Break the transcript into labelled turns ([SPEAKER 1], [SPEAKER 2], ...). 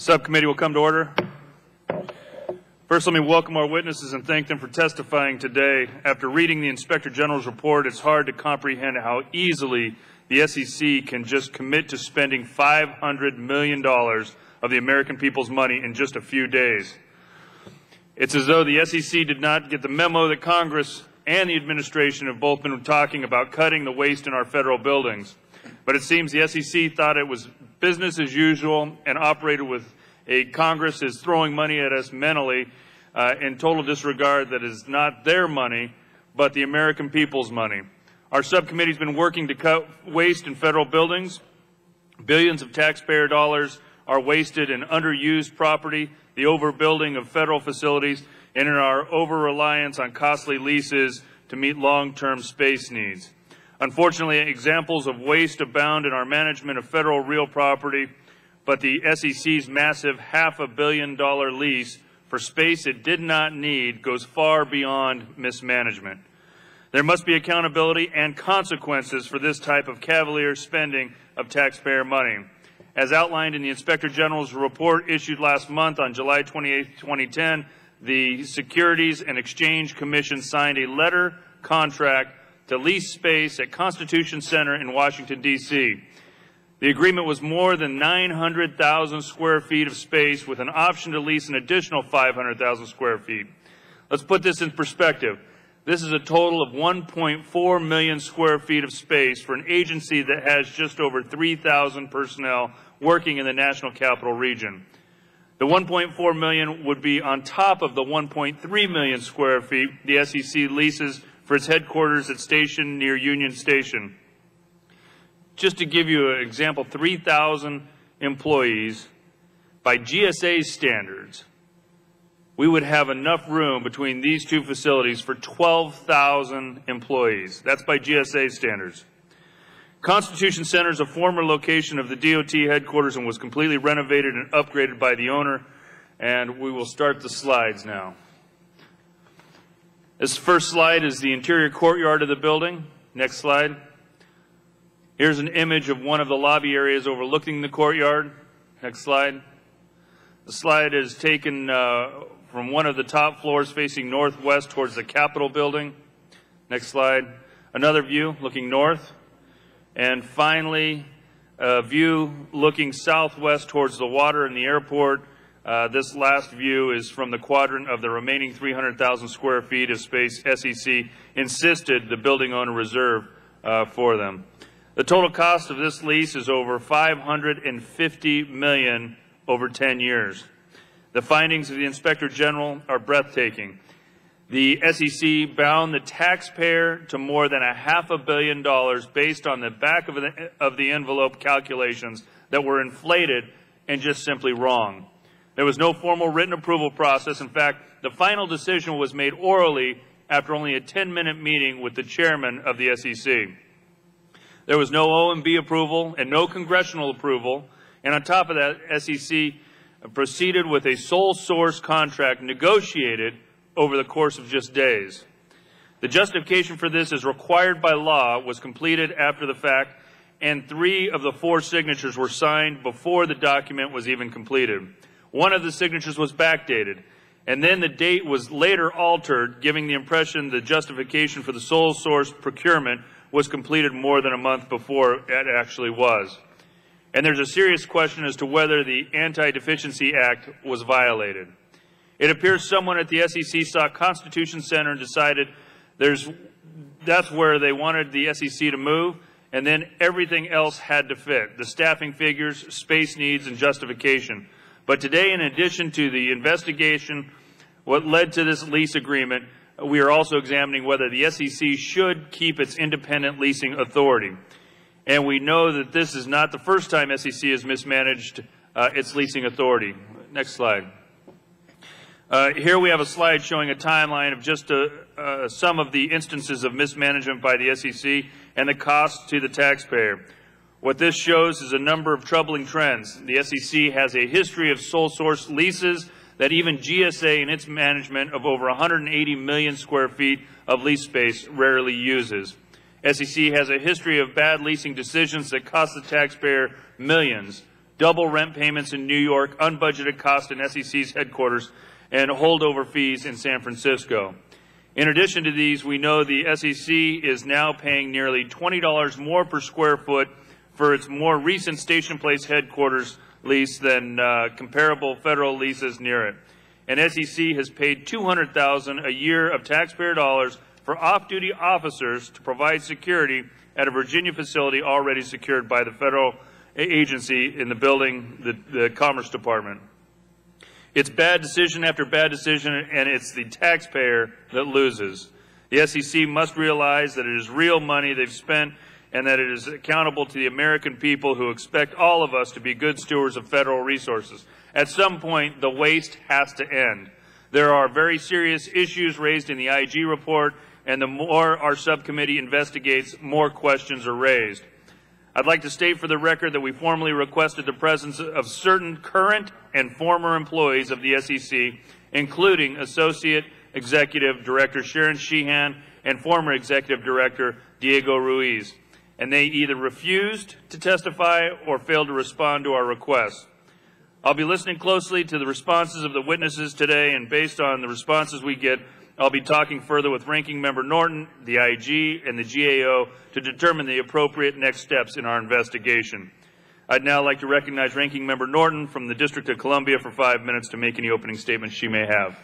[SPEAKER 1] Subcommittee will come to order. First, let me welcome our witnesses and thank them for testifying today. After reading the Inspector General's report, it's hard to comprehend how easily the SEC can just commit to spending $500 million of the American people's money in just a few days. It's as though the SEC did not get the memo that Congress and the administration have both been talking about cutting the waste in our federal buildings. But it seems the SEC thought it was business as usual and operated with a Congress is throwing money at us mentally in total disregard that is not their money, but the American people's money. Our subcommittee has been working to cut waste in federal buildings. Billions of taxpayer dollars are wasted in underused property, the overbuilding of federal facilities, and in our over-reliance on costly leases to meet long-term space needs. Unfortunately, examples of waste abound in our management of federal real property, but the SEC's massive $500 million lease for space it did not need goes far beyond mismanagement. There must be accountability and consequences for this type of cavalier spending of taxpayer money. As outlined in the Inspector General's report issued last month on July 28, 2010, the Securities and Exchange Commission signed a letter contract to lease space at Constitution Center in Washington, D.C. The agreement was more than 900,000 square feet of space with an option to lease an additional 500,000 square feet. Let's put this in perspective. This is a total of 1.4 million square feet of space for an agency that has just over 3,000 personnel working in the National Capital Region. The 1.4 million would be on top of the 1.3 million square feet the SEC leases for its headquarters at station near Union Station. Just to give you an example, 3,000 employees, by GSA standards, we would have enough room between these two facilities for 12,000 employees. That's by GSA standards. Constitution Center is a former location of the DOT headquarters and was completely renovated and upgraded by the owner. And we will start the slides now. This first slide is the interior courtyard of the building. Next slide. Here's an image of one of the lobby areas overlooking the courtyard. Next slide. The slide is taken from one of the top floors facing northwest towards the Capitol building. Next slide. Another view looking north. And finally, a view looking southwest towards the water and the airport. This last view is from the quadrant of the remaining 300,000 square feet of space SEC insisted the building owner reserve for them. The total cost of this lease is over $550 million over 10 years. The findings of the Inspector General are breathtaking. The SEC bound the taxpayer to more than $500 million based on the back of the envelope calculations that were inflated and just simply wrong. There was no formal written approval process. In fact, the final decision was made orally after only a 10-minute meeting with the chairman of the SEC. There was no OMB approval and no congressional approval. And on top of that, SEC proceeded with a sole source contract negotiated over the course of just days. The justification for this, as required by law, was completed after the fact, and 3 of the 4 signatures were signed before the document was even completed. One of the signatures was backdated, and then the date was later altered, giving the impression the justification for the sole source procurement was completed more than a month before it actually was. And there's a serious question as to whether the Anti-Deficiency Act was violated. It appears someone at the SEC saw Constitution Center and decided that's where they wanted the SEC to move, and then everything else had to fit, the staffing figures, space needs, and justification. But today, in addition to the investigation, what led to this lease agreement, we are also examining whether the SEC should keep its independent leasing authority. And we know that this is not the first time SEC has mismanaged its leasing authority. Next slide. Here we have a slide showing a timeline of just some of the instances of mismanagement by the SEC and the cost to the taxpayer. What this shows is a number of troubling trends. The SEC has a history of sole source leases that even GSA in its management of over 180 million square feet of lease space rarely uses. SEC has a history of bad leasing decisions that cost the taxpayer millions double rent payments in New York, unbudgeted costs in SEC's headquarters, and holdover fees in San Francisco. In addition to these, we know the SEC is now paying nearly $20 more per square foot for its more recent Station Place headquarters lease than comparable federal leases near it. And SEC has paid $200,000 a year of taxpayer dollars for off-duty officers to provide security at a Virginia facility already secured by the federal agency in the building, the Commerce Department. It's bad decision after bad decision, and it's the taxpayer that loses. The SEC must realize that it is real money they've spent and that it is accountable to the American people who expect all of us to be good stewards of federal resources. At some point, the waste has to end. There are very serious issues raised in the IG report, and the more our subcommittee investigates, more questions are raised. I'd like to state for the record that we formally requested the presence of certain current and former employees of the SEC, including Associate Executive Director Sharon Sheehan and former Executive Director Diego Ruiz, and they either refused to testify or failed to respond to our requests. I'll be listening closely to the responses of the witnesses today, and based on the responses we get, I'll be talking further with Ranking Member Norton, the IG, and the GAO to determine the appropriate next steps in our investigation. I'd now like to recognize Ranking Member Norton from the District of Columbia for 5 minutes to make any opening statements she may have.